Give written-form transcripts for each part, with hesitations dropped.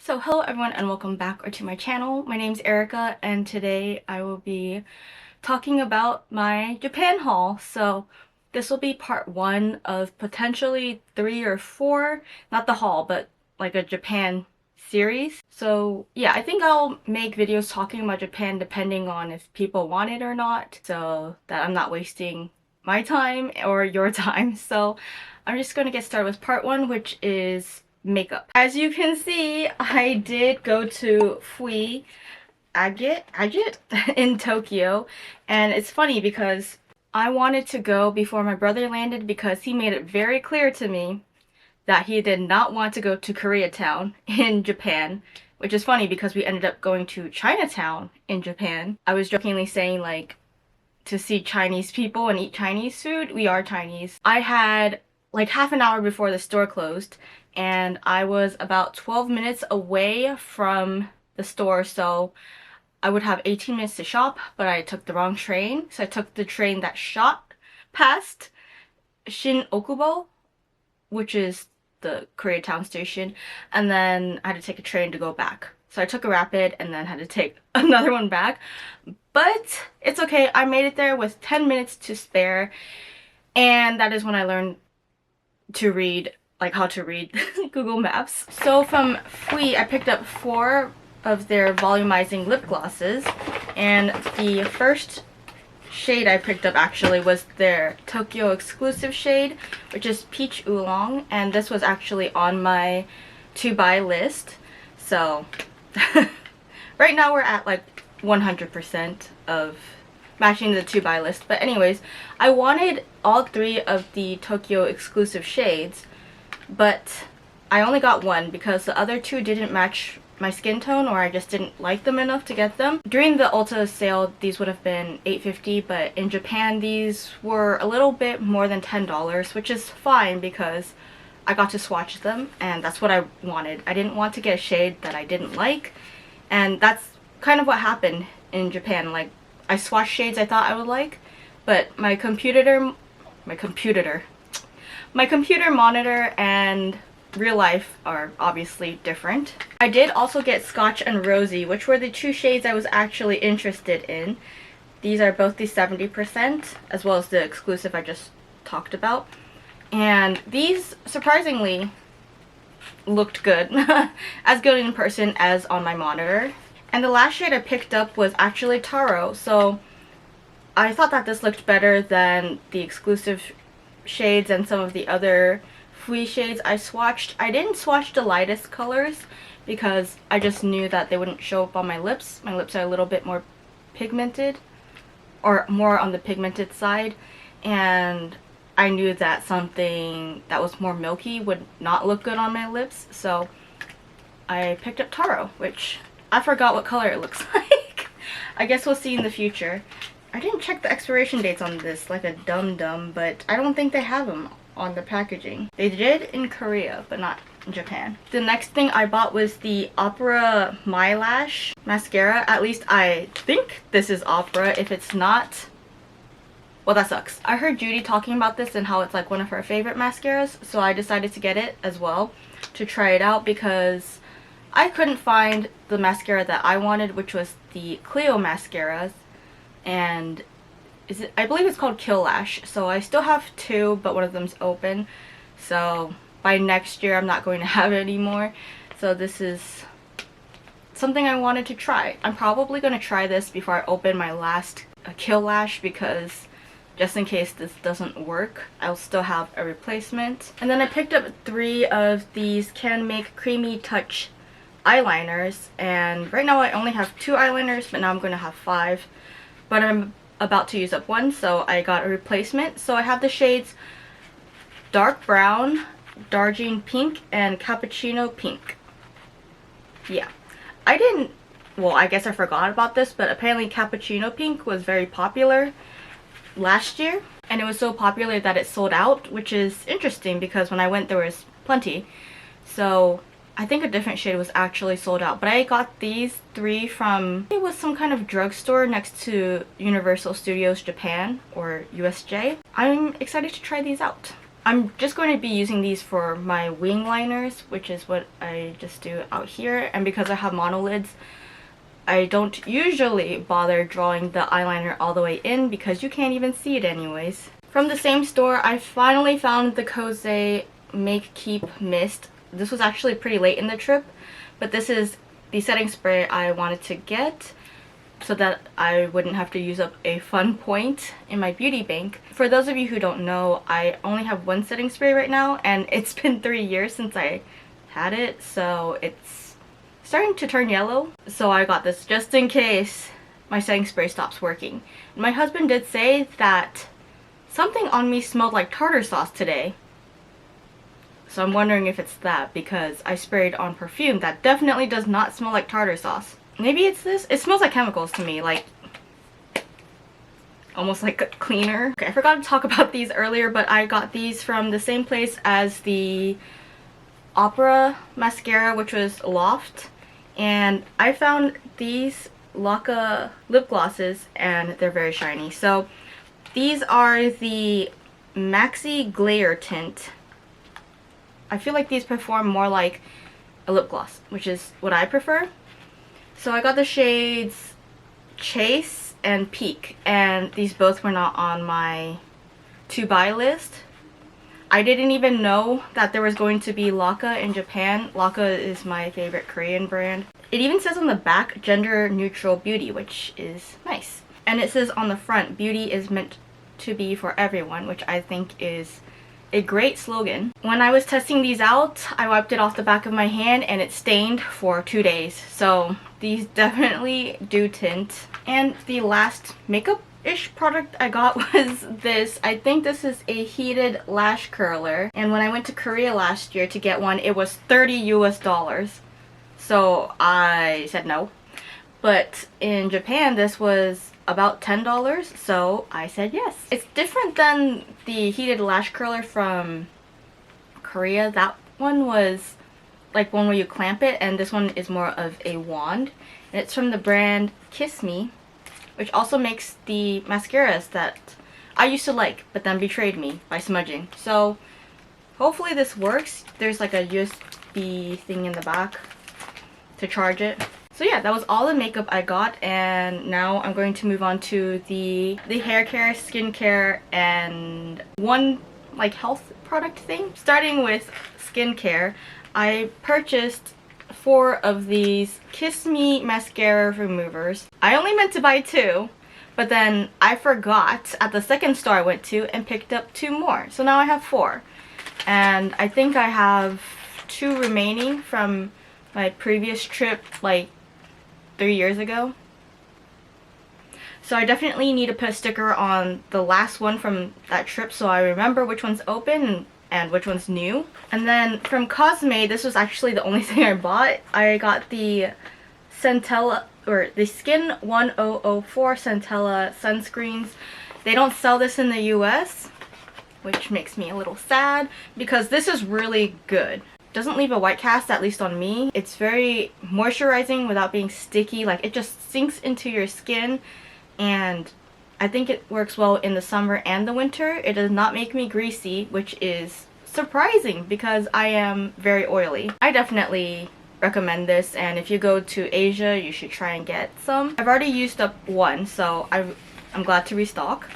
So hello everyone and welcome back to my channel. My name's Erica and today I will be talking about my Japan haul. So this will be part one of potentially 3 or 4, not the haul, but like a Japan series. So yeah, I think I'll make videos talking about Japan depending on if people want it or not, so that I'm not wasting my time or your time. So I'm just going to get started with part 1, which is makeup. As you can see, I did go to Fwee Agit in Tokyo, and it's funny because I wanted to go before my brother landed because he made it very clear to me that he did not want to go to Koreatown in Japan, which is funny because we ended up going to Chinatown in Japan. I was jokingly saying like to see Chinese people and eat Chinese food. We are Chinese. I had like half an hour before the store closed and I was about 12 minutes away from the store, so I would have 18 minutes to shop, but I took the wrong train. So I took the train that shot past Shin Okubo, which is the Koreatown station, and then I had to take a train to go back. So I took a rapid and then had to take another one back. But it's okay, I made it there with 10 minutes to spare, and that is when I learned to read, like how to read Google Maps. So from Fwee, I picked up 4 of their volumizing lip glosses, and the first shade I picked up actually was their Tokyo exclusive shade, which is Peach Oolong, and this was actually on my to buy list. So right now we're at like 100% of matching the to buy list. But anyways, I wanted all 3 of the Tokyo exclusive shades, but I only got 1 because the other 2 didn't match my skin tone, or I just didn't like them enough to get them. During the Ulta sale, these would have been $8.50, but in Japan these were a little bit more than $10, which is fine because I got to swatch them and that's what I wanted. I didn't want to get a shade that I didn't like, and that's kind of what happened in Japan. Like, I swatched shades I thought I would like, but my computer monitor and real life are obviously different. I did also get Scotch and Rosy, which were the 2 shades I was actually interested in. These are both the 70%, as well as the exclusive I just talked about. And these, surprisingly, looked good. As good in person as on my monitor. And the last shade I picked up was actually Taro, so I thought that this looked better than the exclusive shades and some of the other Fwee shades I swatched. I didn't swatch the lightest colors because I just knew that they wouldn't show up on my lips. My lips are a little bit more pigmented, or more on the pigmented side, and I knew that something that was more milky would not look good on my lips, so I picked up Taro, which I forgot what color it looks like. I guess we'll see in the future. I didn't check the expiration dates on this like a dum-dum, but I don't think they have them on the packaging. They did in Korea, but not in Japan. The next thing I bought was the Opera My Lash mascara. At least I think this is Opera. If it's not, well, that sucks. I heard Judy talking about this and how it's like one of her favorite mascaras, so I decided to get it as well to try it out because I couldn't find the mascara that I wanted, which was the Clio mascaras, and I believe it's called Kill Lash. So I still have 2, but one of them's open, so by next year I'm not going to have it anymore. So this is something I wanted to try. I'm probably going to try this before I open my last Kill Lash, because just in case this doesn't work, I'll still have a replacement. And then I picked up 3 of these Canmake Creamy Touch eyeliners, and right now I only have 2 eyeliners, but now I'm going to have 5. But I'm about to use up 1, so I got a replacement. So I have the shades Dark Brown, Darjeeling Pink, and Cappuccino Pink. Yeah. Well, I guess I forgot about this, but apparently Cappuccino Pink was very popular last year, and it was so popular that it sold out, which is interesting because when I went there was plenty. So I think a different shade was actually sold out, but I got these 3 from, it was some kind of drugstore next to Universal Studios Japan, or USJ. I'm excited to try these out. I'm just going to be using these for my wing liners, which is what I just do out here. And because I have monolids, I don't usually bother drawing the eyeliner all the way in because you can't even see it anyways. From the same store, I finally found the Kose Make Keep Mist. This was actually pretty late in the trip, but this is the setting spray I wanted to get so that I wouldn't have to use up a fun point in my beauty bank. For those of you who don't know, I only have one setting spray right now, and it's been 3 years since I had it, so it's starting to turn yellow. So I got this just in case my setting spray stops working. And my husband did say that something on me smelled like tartar sauce today. So I'm wondering if it's that, because I sprayed on perfume that definitely does not smell like tartar sauce. Maybe it's this? It smells like chemicals to me, like almost like a cleaner. Okay, I forgot to talk about these earlier, but I got these from the same place as the Opera mascara, which was Loft. And I found these Laka lip glosses and they're very shiny. So these are the Maxi Glayer tint. I feel like these perform more like a lip gloss, which is what I prefer. So I got the shades Chase and Peak, and these both were not on my to buy list. I didn't even know that there was going to be Laka in Japan. Laka is my favorite Korean brand. It even says on the back, gender neutral beauty, which is nice. And it says on the front, beauty is meant to be for everyone, which I think is a great slogan. When I was testing these out, I wiped it off the back of my hand and it stained for 2 days. So these definitely do tint. And the last makeup-ish product I got was this. I think this is a heated lash curler. And when I went to Korea last year to get one, it was $30 US. So I said no. But in Japan, this was about $10, so I said yes. It's different than the heated lash curler from Korea. That one was like one where you clamp it, and this one is more of a wand. And it's from the brand Kiss Me, which also makes the mascaras that I used to like, but then betrayed me by smudging. So hopefully this works. There's like a USB thing in the back to charge it. So yeah, that was all the makeup I got, and now I'm going to move on to the hair care, skincare, and one like health product thing. Starting with skincare, I purchased 4 of these Kiss Me mascara removers. I only meant to buy 2, but then I forgot at the second store I went to and picked up 2 more. So now I have 4. And I think I have 2 remaining from my previous trip like 3 years ago. So I definitely need to put a sticker on the last one from that trip so I remember which one's open and which one's new. And then from Canmake, this was actually the only thing I bought. I got the Centella, or the Skin 1004 Centella sunscreens. They don't sell this in the US, which makes me a little sad because this is really good. Doesn't leave a white cast, at least on me. It's very moisturizing without being sticky. Like, it just sinks into your skin, and I think it works well in the summer and the winter. It does not make me greasy, which is surprising because I am very oily. I definitely recommend this, and if you go to Asia, you should try and get some. I've already used up one, so I'm glad to restock.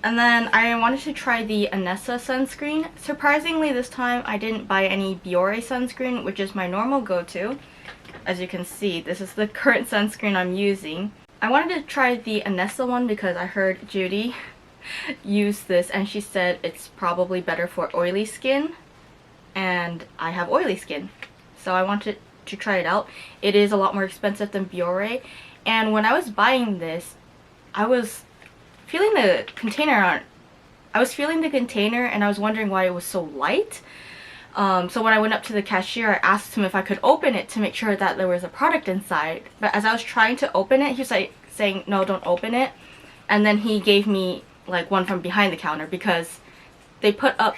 And then I wanted to try the Anessa sunscreen. Surprisingly, this time I didn't buy any Biore sunscreen, which is my normal go-to. As you can see, this is the current sunscreen I'm using. I wanted to try the Anessa one because I heard Judy use this and she said it's probably better for oily skin. And I have oily skin, so I wanted to try it out. It is a lot more expensive than Biore. And when I was buying this, I was feeling the container and I was wondering why it was so light. So when I went up to the cashier, I asked him if I could open it to make sure that there was a product inside. But as I was trying to open it, he was like saying, no, don't open it. And then he gave me like one from behind the counter because they put up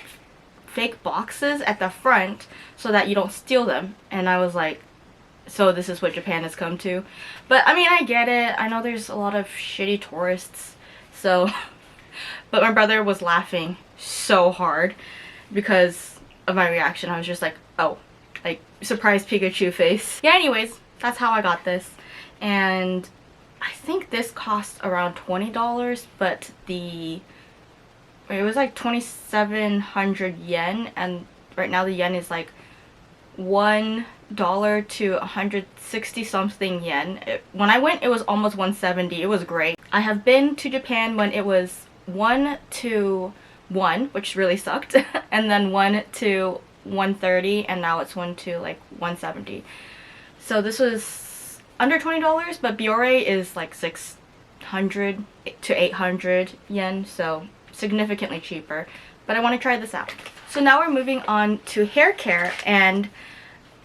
fake boxes at the front so that you don't steal them. And I was like, so this is what Japan has come to. But I mean, I get it. I know there's a lot of shitty tourists. So, but my brother was laughing so hard because of my reaction. I was just like, oh, like surprise Pikachu face. Yeah, anyways, that's how I got this. And I think this cost around $20, but it was like 2,700 yen, and right now the yen is like $1 to 160 something yen. When I went, it was almost 170. It was great. I have been to Japan when it was 1 to 1, which really sucked, and then 1 to 130, and now it's 1 to like 170. So this was under $20, but Biore is like 600 to 800 yen, so significantly cheaper. But I want to try this out. So now we're moving on to hair care, and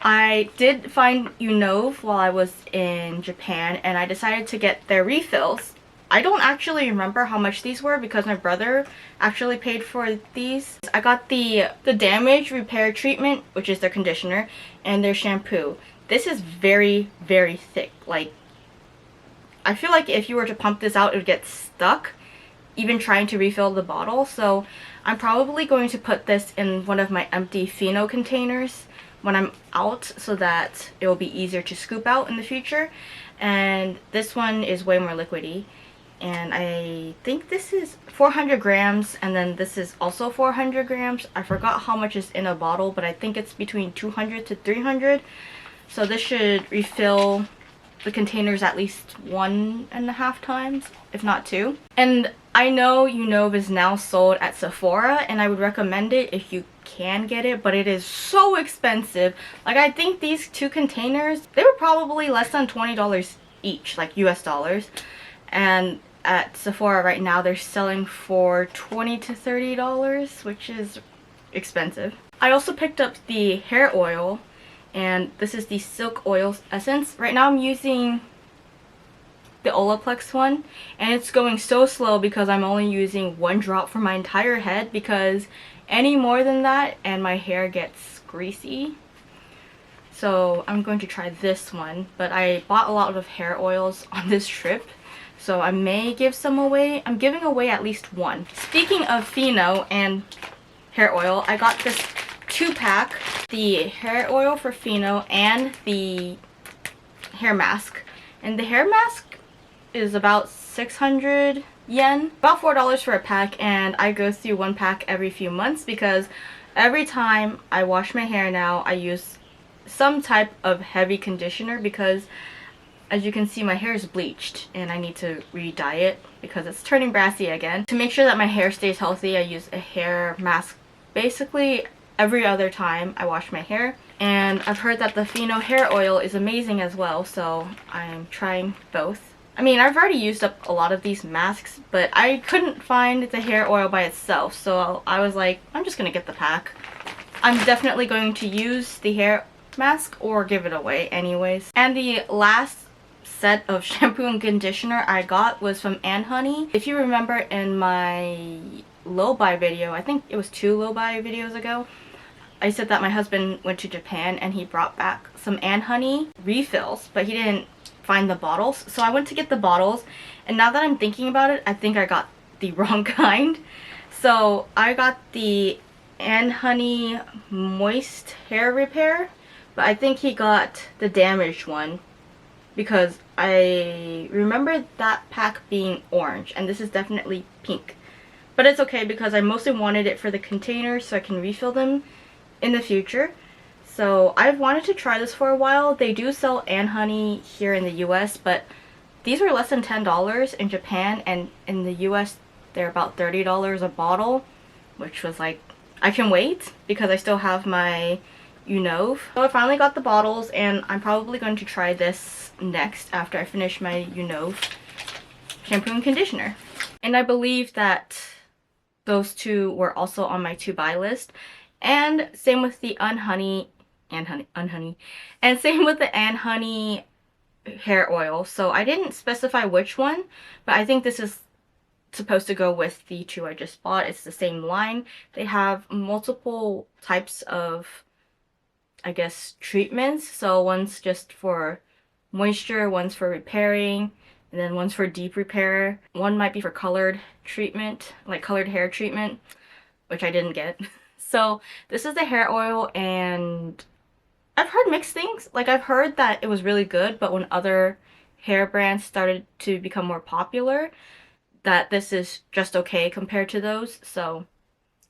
I did find Unove while I was in Japan, and I decided to get their refills. I don't actually remember how much these were because my brother actually paid for these. I got the damage repair treatment, which is their conditioner, and their shampoo. This is very, very thick. Like, I feel like if you were to pump this out, it would get stuck even trying to refill the bottle. So I'm probably going to put this in one of my empty Fino containers when I'm out so that it will be easier to scoop out in the future. And this one is way more liquidy. And I think this is 400 grams, and then this is also 400 grams. I forgot how much is in a bottle, but I think it's between 200 to 300. So this should refill the containers at least 1.5 times, if not 2. And I know Unove is now sold at Sephora, and I would recommend it if you can get it, but it is so expensive. Like, I think these 2 containers, they were probably less than $20 each, like US dollars. And at Sephora right now they're selling for $20 to $30, which is expensive. I also picked up the hair oil, and this is the Silk Oil Essence. Right now I'm using the Olaplex one, and it's going so slow because I'm only using 1 drop for my entire head, because any more than that and my hair gets greasy. So I'm going to try this one, but I bought a lot of hair oils on this trip, so I may give some away. I'm giving away at least 1. Speaking of Fino and hair oil, I got this 2-pack, the hair oil for Fino and the hair mask. And the hair mask is about 600 yen, about $4 for a pack, and I go through 1 pack every few months because every time I wash my hair now, I use some type of heavy conditioner because, as you can see, my hair is bleached and I need to re-dye it because it's turning brassy again. To make sure that my hair stays healthy, I use a hair mask basically every other time I wash my hair. And I've heard that the Fino hair oil is amazing as well, so I'm trying both. I mean, I've already used up a lot of these masks, but I couldn't find the hair oil by itself, so I was like, I'm just gonna get the pack. I'm definitely going to use the hair mask or give it away anyways. And the last set of shampoo and conditioner I got was from Honey. If you remember in my low buy video, I think it was 2 low buy videos ago, I said that my husband went to Japan and he brought back some Honey refills, but he didn't find the bottles. So I went to get the bottles, and now that I'm thinking about it, I think I got the wrong kind. So I got the Honey Moist Hair Repair, but I think he got the damaged one because I remember that pack being orange, and this is definitely pink. But it's okay because I mostly wanted it for the containers so I can refill them in the future. So I've wanted to try this for a while. They do sell Honey here in the US, but these were less than $10 in Japan, and in the US they're about $30 a bottle, which was like, I can wait because I still have my Unove. So I finally got the bottles, and I'm probably going to try this next after I finish my Unove shampoo and conditioner. And I believe that those 2 were also on my to buy list. And same with the Unhoney, and same with the Honey hair oil. So I didn't specify which one, but I think this is supposed to go with the 2 I just bought. It's the same line. They have multiple types of, I guess, treatments. So one's just for moisture, one's for repairing, and then one's for deep repair. One might be for colored treatment, like colored hair treatment, which I didn't get. So this is the hair oil, and I've heard mixed things. Like, I've heard that it was really good, but when other hair brands started to become more popular, that this is just okay compared to those. So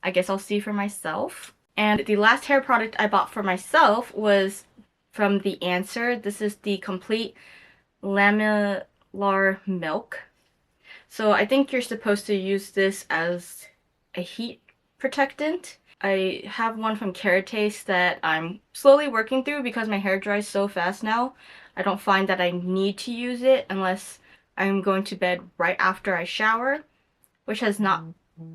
I guess I'll see for myself. And the last hair product I bought for myself was from The Answer. This is the Complete Lamellar Milk. So I think you're supposed to use this as a heat protectant. I have one from Taste that I'm slowly working through because my hair dries so fast now. I don't find that I need to use it unless I'm going to bed right after I shower, which has not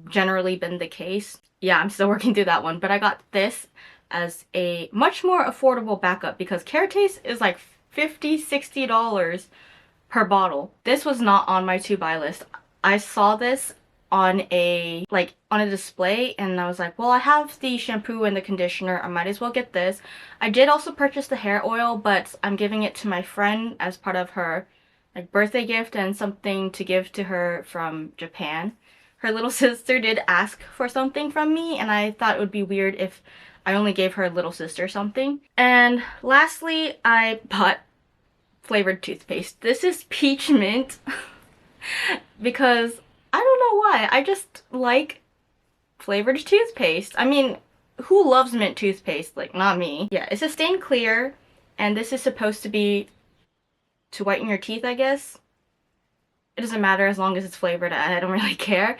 generally been the case. Yeah, I'm still working through that one, but I got this as a much more affordable backup because Taste is like $50, $60 per bottle. This was not on my to buy list. I saw this on a display and I was like, well, I have the shampoo and the conditioner, I might as well get this. I did also purchase the hair oil, but I'm giving it to my friend as part of her like birthday gift and something to give to her from Japan. Her little sister did ask for something from me, and I thought it would be weird if I only gave her little sister something. And lastly, I bought flavored toothpaste. This is peach mint because I don't know why. I just like flavored toothpaste. I mean, who loves mint toothpaste? Like, not me. Yeah, it's a stain clear, and this is supposed to be to whiten your teeth, I guess. It doesn't matter as long as it's flavored. I don't really care.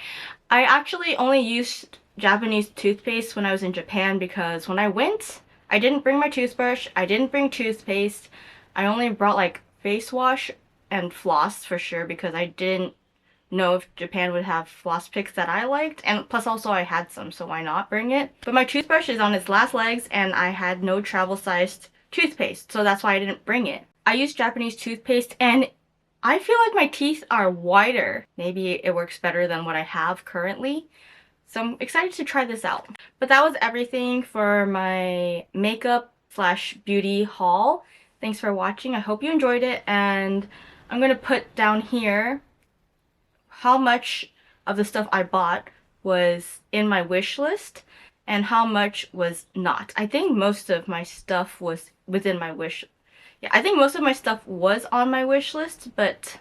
I actually only used Japanese toothpaste when I was in Japan because when I went, I didn't bring my toothbrush, I didn't bring toothpaste. I only brought like face wash and floss for sure because I didn't know if Japan would have floss picks that I liked, and plus also I had some, so why not bring it? But my toothbrush is on its last legs and I had no travel sized toothpaste, so that's why I didn't bring it. I used Japanese toothpaste and I feel like my teeth are whiter. Maybe it works better than what I have currently. So I'm excited to try this out. But that was everything for my makeup slash beauty haul. Thanks for watching. I hope you enjoyed it, and I'm going to put down here how much of the stuff I bought was in my wish list and how much was not. I think most of my stuff was within my wish. Yeah, I think most of my stuff was on my wish list, but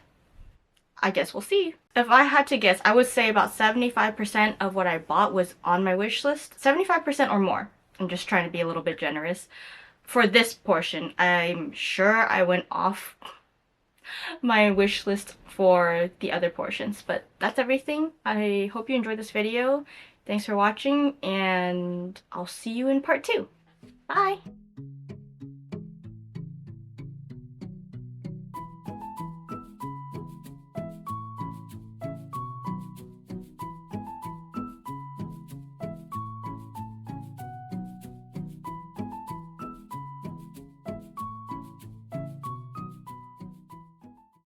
I guess we'll see. If I had to guess, I would say about 75% of what I bought was on my wish list. 75% or more. I'm just trying to be a little bit generous. For this portion, I'm sure I went off my wish list for the other portions, but that's everything. I hope you enjoyed this video. Thanks for watching, and I'll see you in part 2. Bye!